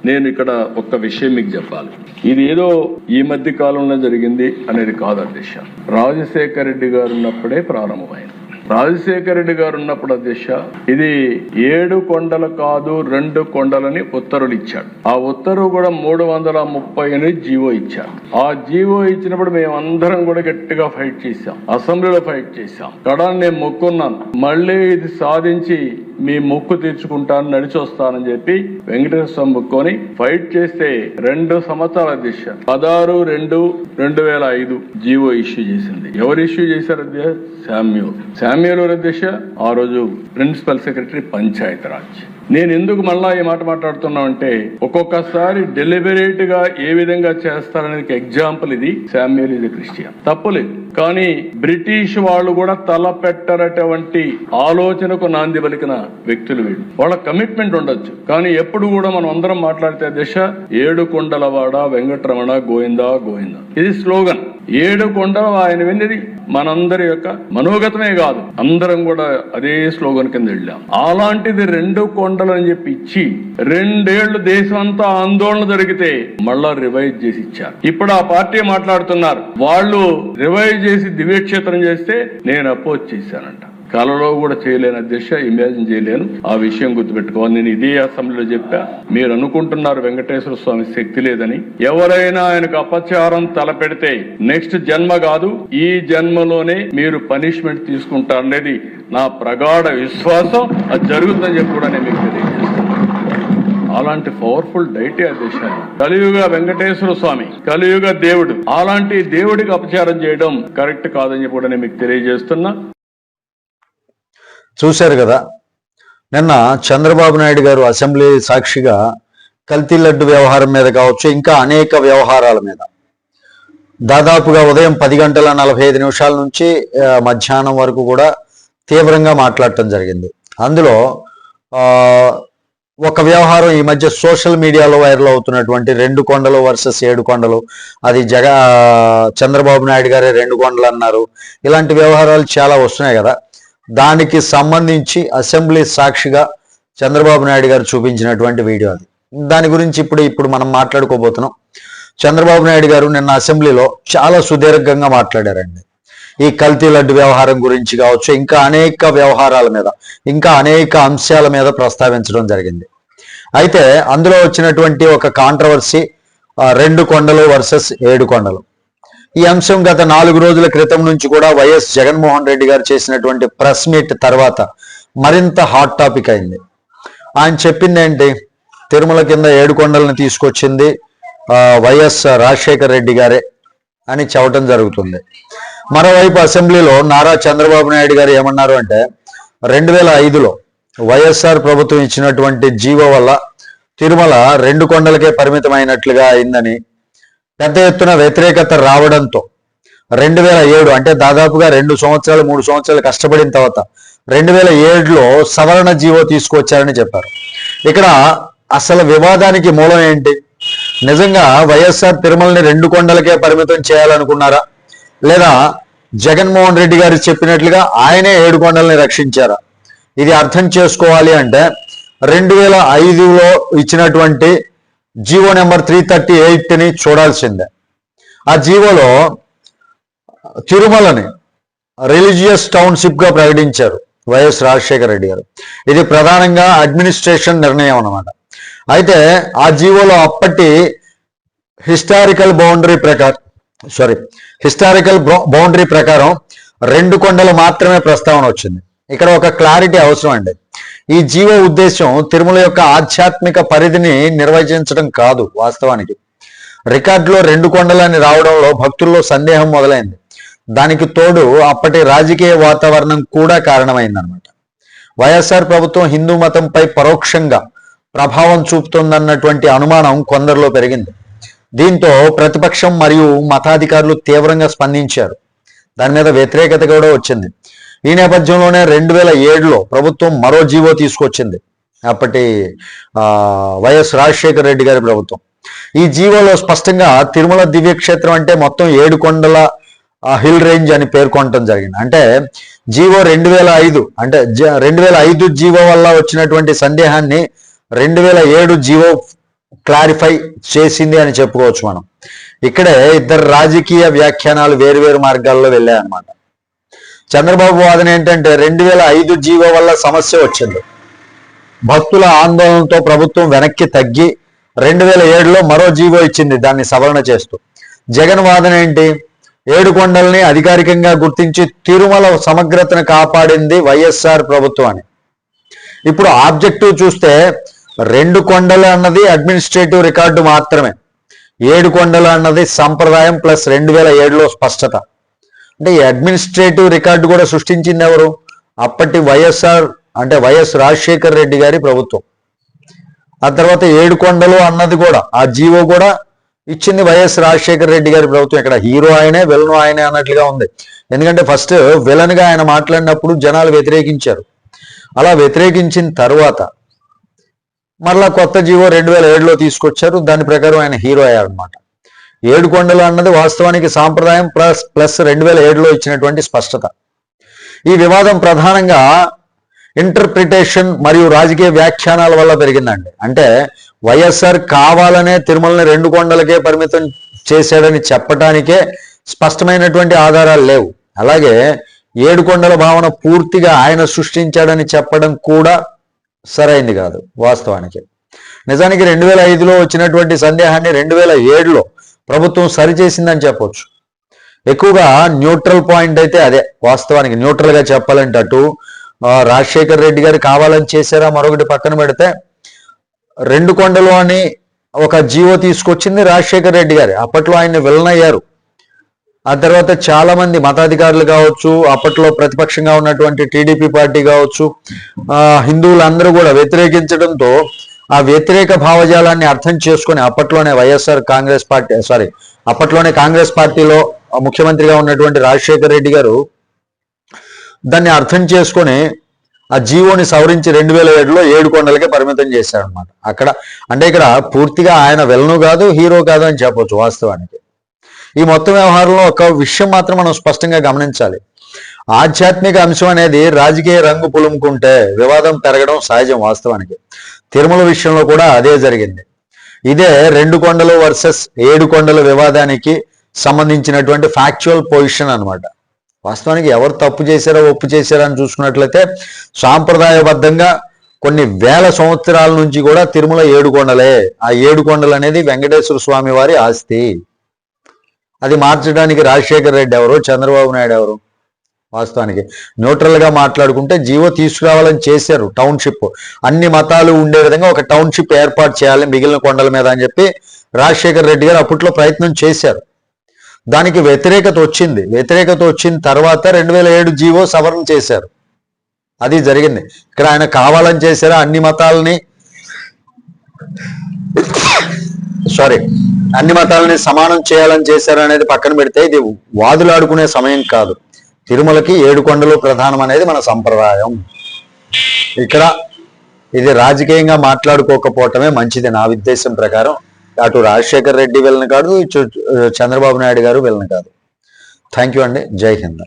నేను ఇక్కడ ఒక్క విషయం మీకు చెప్పాలి. ఇది ఏదో ఈ మధ్య కాలంలో జరిగింది అనేది కాదు అధ్యక్ష. రాజశేఖర రెడ్డి గారు ఉన్నప్పుడే ప్రారంభమైంది. రాజశేఖర రెడ్డి గారు ఉన్నప్పుడు అధ్యక్ష ఇది 7 కొండలు కాదు 2 కొండలని ఉత్తర్వులు ఇచ్చాడు. ఆ ఉత్తర్వు కూడా 338 జీవో ఇచ్చాడు. ఆ జీవో ఇచ్చినప్పుడు మేమందరం కూడా గట్టిగా ఫైట్ చేశాం, అసెంబ్లీలో ఫైట్ చేశాం. కడాన్ని నేను మొక్కున్నాను, మళ్ళీ ఇది సాధించి మీ మొక్కు తీర్చుకుంటాను, నడిచి వస్తానని చెప్పి వెంకటేశ్వర స్వామి మొక్కుని ఫైట్ చేస్తే 2 సంవత్సరాల అధ్యక్ష 16/2/2005 జీవో ఇష్యూ చేసింది. ఎవరు ఇష్యూ చేశారు అధ్యక్ష? శామ్యూల్ అధ్యక్ష ఆ రోజు ప్రిన్సిపల్ సెక్రటరీ పంచాయత్ రాజ్. నేను ఎందుకు మళ్ళా ఈ మాట మాట్లాడుతున్నానంటే ఒక్కొక్కసారి డెలిబరేట్ గా ఏ విధంగా చేస్తారనేది ఎగ్జాంపుల్ ఇది. శామ్యూల్ ఇది క్రిస్టియన్, తప్పులేదు. కానీ బ్రిటిష్ వాళ్ళు కూడా తలపెట్టరటువంటి ఆలోచనకు నాంది పలికిన వ్యక్తులు వీళ్ళు. వాళ్ళ కమిట్మెంట్ ఉండొచ్చు, కానీ ఎప్పుడు కూడా మనం అందరం మాట్లాడితే దశ 7 కొండలవాడ వెంకటరమణ గోవిందా గోవిందా ఇది స్లోగన్. 7 కొండలు ఆయన విన్నది మనందరి యొక్క మనోగతమే కాదు, అందరం కూడా అదే స్లోగన్ కింద వెళ్ళాం. అలాంటిది 2 కొండలు అని చెప్పి ఇచ్చి 2 ఏళ్లు దేశం అంతా ఆందోళన జరిగితే మళ్ళా రివైజ్ చేసి ఇచ్చారు. ఇప్పుడు ఆ పార్టీ మాట్లాడుతున్నారు, వాళ్ళు రివైజ్ చేసి దివ్యక్షేత్రం చేస్తే నేను అపోజ్ చేశానంట. కలలో కూడా చేయలేను అధ్యక్ష, ఇమాజిన్ చేయలేను. ఆ విషయం గుర్తుపెట్టుకోవాలి. నేను ఇదే అసెంబ్లీలో చెప్పా. మీరు అనుకుంటున్నారు వెంకటేశ్వర స్వామి శక్తి లేదని. ఎవరైనా ఆయనకు అపచారం తలపెడితే నెక్స్ట్ జన్మ కాదు, ఈ జన్మలోనే మీరు పనిష్మెంట్ తీసుకుంటారనేది నా ప్రగాఢ విశ్వాసం. అది జరుగుతుందని చెప్పి కూడా నేను మీకు తెలియజేస్తాను. అలాంటి పవర్ఫుల్ డైటే అధ్యక్ష. కలియుగ వెంకటేశ్వర స్వామి, కలియుగ దేవుడు, అలాంటి దేవుడికి అపచారం చేయడం కరెక్ట్ కాదని చెప్పి కూడా నేను మీకు తెలియజేస్తున్నా. చూశారు కదా, నిన్న చంద్రబాబు నాయుడు గారు అసెంబ్లీ సాక్షిగా కల్తీ లడ్డు వ్యవహారం మీద కావచ్చు, ఇంకా అనేక వ్యవహారాల మీద దాదాపుగా ఉదయం 10:45 నుంచి మధ్యాహ్నం వరకు కూడా తీవ్రంగా మాట్లాడటం జరిగింది. అందులో ఒక వ్యవహారం ఈ మధ్య సోషల్ మీడియాలో వైరల్ అవుతున్నటువంటి 2 కొండలు వర్సెస్ 7 కొండలు, అది చంద్రబాబు నాయుడు గారే 2 కొండలు అన్నారు. ఇలాంటి వ్యవహారాలు చాలా వస్తున్నాయి కదా. దానికి సంబంధించి అసెంబ్లీ సాక్షిగా చంద్రబాబు నాయుడు గారు చూపించినటువంటి వీడియో అది. దాని గురించి ఇప్పుడు మనం మాట్లాడుకోబోతున్నాం. చంద్రబాబు నాయుడు గారు నిన్న అసెంబ్లీలో చాలా సుదీర్ఘంగా మాట్లాడారండి. ఈ కల్తీ లడ్డు వ్యవహారం గురించి కావచ్చు, ఇంకా అనేక వ్యవహారాల మీద, ఇంకా అనేక అంశాల మీద ప్రస్తావించడం జరిగింది. అయితే అందులో వచ్చినటువంటి ఒక కాంట్రవర్సీ 2 కొండలు వర్సెస్ 7 కొండలు. ఈ అంశం గత 4 రోజుల క్రితం నుంచి కూడా వైఎస్ జగన్మోహన్ రెడ్డి గారు చేసినటువంటి ప్రెస్ మీట్ తర్వాత మరింత హాట్ టాపిక్ అయింది. ఆయన చెప్పింది ఏంటి? తిరుమల కింద 7 కొండలను తీసుకొచ్చింది వైఎస్ రాజశేఖర రెడ్డి గారే అని చెప్పడం జరుగుతుంది. మరోవైపు అసెంబ్లీలో నారా చంద్రబాబు నాయుడు గారు ఏమన్నారు అంటే 2005లో వైఎస్ఆర్ ప్రభుత్వం ఇచ్చినటువంటి జీవో వల్ల తిరుమల 2 కొండలకే పరిమితమైనట్లుగా అయిందని, పెద్ద ఎత్తున వ్యతిరేకత రావడంతో 2007 అంటే దాదాపుగా 2 సంవత్సరాలు 3 సంవత్సరాలు కష్టపడిన తర్వాత 2007లో సవరణ జీవో తీసుకొచ్చారని చెప్పారు. ఇక్కడ అసలు వివాదానికి మూలం ఏంటి? నిజంగా వైఎస్ఆర్ తిరుమలని 2 కొండలకే పరిమితం చేయాలనుకున్నారా, లేదా జగన్మోహన్ రెడ్డి గారు చెప్పినట్లుగా ఆయనే 7 కొండల్ని రక్షించారా? ఇది అర్థం చేసుకోవాలి అంటే 2005లో ఇచ్చినటువంటి జీవో నెంబర్ 338ని చూడాల్సిందే. ఆ జీవోలో తిరుమలని రిలీజియస్ టౌన్షిప్ గా ప్రకటించారు వైఎస్ రాజశేఖర రెడ్డి గారు. ఇది ప్రధానంగా అడ్మినిస్ట్రేషన్ నిర్ణయం అన్నమాట. అయితే ఆ జీవోలో అప్పటి హిస్టారికల్ బౌండరీ ప్రకారం 2 కొండలు మాత్రమే ప్రస్తావన వచ్చింది. ఇక్కడ ఒక క్లారిటీ అవసరం అండి. ఈ జీవో ఉద్దేశం తిరుమల యొక్క ఆధ్యాత్మిక పరిధిని నిర్వచించడం కాదు. వాస్తవానికి రికార్డులో 2 కొండలని రావడంలో భక్తుల్లో సందేహం మొదలైంది. దానికి తోడు అప్పటి రాజకీయ వాతావరణం కూడా కారణమైందనమాట. వైఎస్ఆర్ ప్రభుత్వం హిందూ మతంపై పరోక్షంగా ప్రభావం చూపుతుందన్నటువంటి అనుమానం కొందరిలో పెరిగింది. దీంతో ప్రతిపక్షం మరియు మతాధికారులు తీవ్రంగా స్పందించారు. దాని మీద వ్యతిరేకత కూడా వచ్చింది. ఈ నేపథ్యంలోనే 2007లో ప్రభుత్వం మరో జీవో తీసుకొచ్చింది, అప్పటి వైఎస్ రాజశేఖర రెడ్డి గారి ప్రభుత్వం. ఈ జీవోలో స్పష్టంగా తిరుమల దివ్యక్షేత్రం అంటే మొత్తం 7 కొండల హిల్ రేంజ్ అని పేర్కొనటం జరిగింది. అంటే జీవో 2005 అంటే 2005 జీవో వల్ల వచ్చినటువంటి సందేహాన్ని 2007 జీవో క్లారిఫై చేసింది అని చెప్పుకోవచ్చు మనం. ఇక్కడే ఇద్దరు రాజకీయ వ్యాఖ్యానాలు వేరువేరు మార్గాల్లో వెళ్ళాయన్నమాట. చంద్రబాబు వాదన ఏంటంటే 2005 జీవో వల్ల సమస్య వచ్చింది, భక్తుల ఆందోళనతో ప్రభుత్వం వెనక్కి తగ్గి 2007లో మరో జీవో ఇచ్చింది దాన్ని సవరణ చేస్తూ. జగన్ వాదన ఏంటి, ఏడుకొండల్ని అధికారికంగా గుర్తించి తిరుమల సమగ్రతను కాపాడింది వైఎస్ఆర్ ప్రభుత్వం అని. ఇప్పుడు ఆబ్జెక్టివ్ చూస్తే 2 కొండలు అన్నది అడ్మినిస్ట్రేటివ్ రికార్డు మాత్రమే, 7 కొండలు అన్నది సంప్రదాయం ప్లస్ 2007లో స్పష్టత. అంటే ఈ అడ్మినిస్ట్రేటివ్ రికార్డు కూడా సృష్టించింది ఎవరు, అప్పటి వైఎస్ఆర్ అంటే వైఎస్ రాజశేఖర్ రెడ్డి గారి ప్రభుత్వం. ఆ తర్వాత 7 కొండలు అన్నది కూడా ఆ జీవో కూడా ఇచ్చింది వైఎస్ రాజశేఖర్ రెడ్డి గారి ప్రభుత్వం. ఇక్కడ హీరో ఆయనే విలన్ ఆయనే అన్నట్లుగా ఉంది. ఎందుకంటే ఫస్ట్ విలన్ గా ఆయన మాట్లాడినప్పుడు జనాలు వ్యతిరేకించారు. అలా వ్యతిరేకించిన తర్వాత మరలా కొత్త జీవో 2007లో తీసుకొచ్చారు, దాని ప్రకారం ఆయన హీరో అయ్యారనమాట. 7 కొండలు అన్నది వాస్తవానికి సాంప్రదాయం ప్లస్ 2007లో ఇచ్చినటువంటి స్పష్టత. ఈ వివాదం ప్రధానంగా ఇంటర్ప్రిటేషన్ మరియు రాజకీయ వ్యాఖ్యానాల వల్ల పెరిగిందండి. అంటే వైఎస్ఆర్ కావాలనే తిరుమలని 2 కొండలకే పరిమితం చేశాడని చెప్పడానికే స్పష్టమైనటువంటి ఆధారాలు లేవు. అలాగే 7 కొండల భావన పూర్తిగా ఆయన సృష్టించాడని చెప్పడం కూడా సరైంది కాదు. వాస్తవానికి నిజానికి 2005లో వచ్చినటువంటి సందేహాన్ని 2007లో ప్రభుత్వం సరిచేసిందని చెప్పొచ్చు. ఎక్కువగా న్యూట్రల్ పాయింట్ అయితే అదే. వాస్తవానికి న్యూట్రల్ గా చెప్పాలంటే అటు రాజశేఖర్ రెడ్డి గారు కావాలని చేశారా, మరొకటి పక్కన పెడితే 2 కొండలు అని ఒక జీవో తీసుకొచ్చింది రాజశేఖర్ రెడ్డి గారు. అప్పట్లో ఆయన విలన్ అయ్యారు. ఆ తర్వాత చాలా మంది మతాధికారులు కావచ్చు, అప్పట్లో ప్రతిపక్షంగా ఉన్నటువంటి టీడీపీ పార్టీ కావచ్చు, హిందువులందరూ కూడా వ్యతిరేకించడంతో ఆ వ్యతిరేక భావజాలాన్ని అర్థం చేసుకుని అప్పట్లోనే అప్పట్లోనే కాంగ్రెస్ పార్టీలో ముఖ్యమంత్రిగా ఉన్నటువంటి రాజశేఖర్ రెడ్డి గారు దాన్ని అర్థం చేసుకొని ఆ జీవోని సవరించి 2007లో 7 కొండలకే పరిమితం చేశారనమాట. ఇక్కడ పూర్తిగా ఆయన విలను కాదు, హీరో కాదు అని చెప్పొచ్చు. వాస్తవానికి ఈ మొత్తం వ్యవహారంలో ఒక విషయం మాత్రం మనం స్పష్టంగా గమనించాలి. ఆధ్యాత్మిక అంశం అనేది రాజకీయ రంగు పులుముకుంటే వివాదం పెరగడం సహజం. వాస్తవానికి తిరుమల విషయంలో కూడా అదే జరిగింది. ఇదే 2 కొండలు వర్సెస్ 7 కొండల వివాదానికి సంబంధించినటువంటి ఫ్యాక్చువల్ పొజిషన్ అన్నమాట. వాస్తవానికి ఎవరు తప్పు చేశారో ఒప్పు చేశారో అని చూసుకున్నట్లయితే సాంప్రదాయబద్ధంగా కొన్ని వేల సంవత్సరాల నుంచి కూడా తిరుమల 7 కొండలే. ఆ 7 కొండలు అనేది వెంకటేశ్వర స్వామి వారి ఆస్తి. అది మార్చడానికి రాజశేఖర్ రెడ్డి ఎవరు, చంద్రబాబు నాయుడు ఎవరు? వాస్తవానికి న్యూట్రల్ గా మాట్లాడుకుంటే జీవో తీసుకురావాలని చేశారు. టౌన్షిప్ అన్ని మతాలు ఉండే విధంగా ఒక టౌన్షిప్ ఏర్పాటు చేయాలి మిగిలిన కొండల మీద అని చెప్పి రాజశేఖర్ రెడ్డి గారు అప్పట్లో ప్రయత్నం చేశారు. దానికి వ్యతిరేకత వచ్చిన తర్వాత 2007 జీవో సవరణ చేశారు. అది జరిగింది. ఇక్కడ ఆయన కావాలని చేశారా, అన్ని మతాలని సమానం చేయాలని చేశారు అనేది పక్కన పెడితే ఇది వాదులాడుకునే సమయం కాదు. తిరుమలకి 7 కొండలు ప్రధానం అనేది మన సంప్రదాయం. ఇక్కడ ఇది రాజకీయంగా మాట్లాడుకోకపోవటమే మంచిది నా ఉద్దేశం ప్రకారం. అటు రాజశేఖర్ రెడ్డి వెళ్ళను కాదు, ఇటు చంద్రబాబు నాయుడు గారు వెళ్ళను కాదు. థ్యాంక్ యూ అండి. జై హింద్.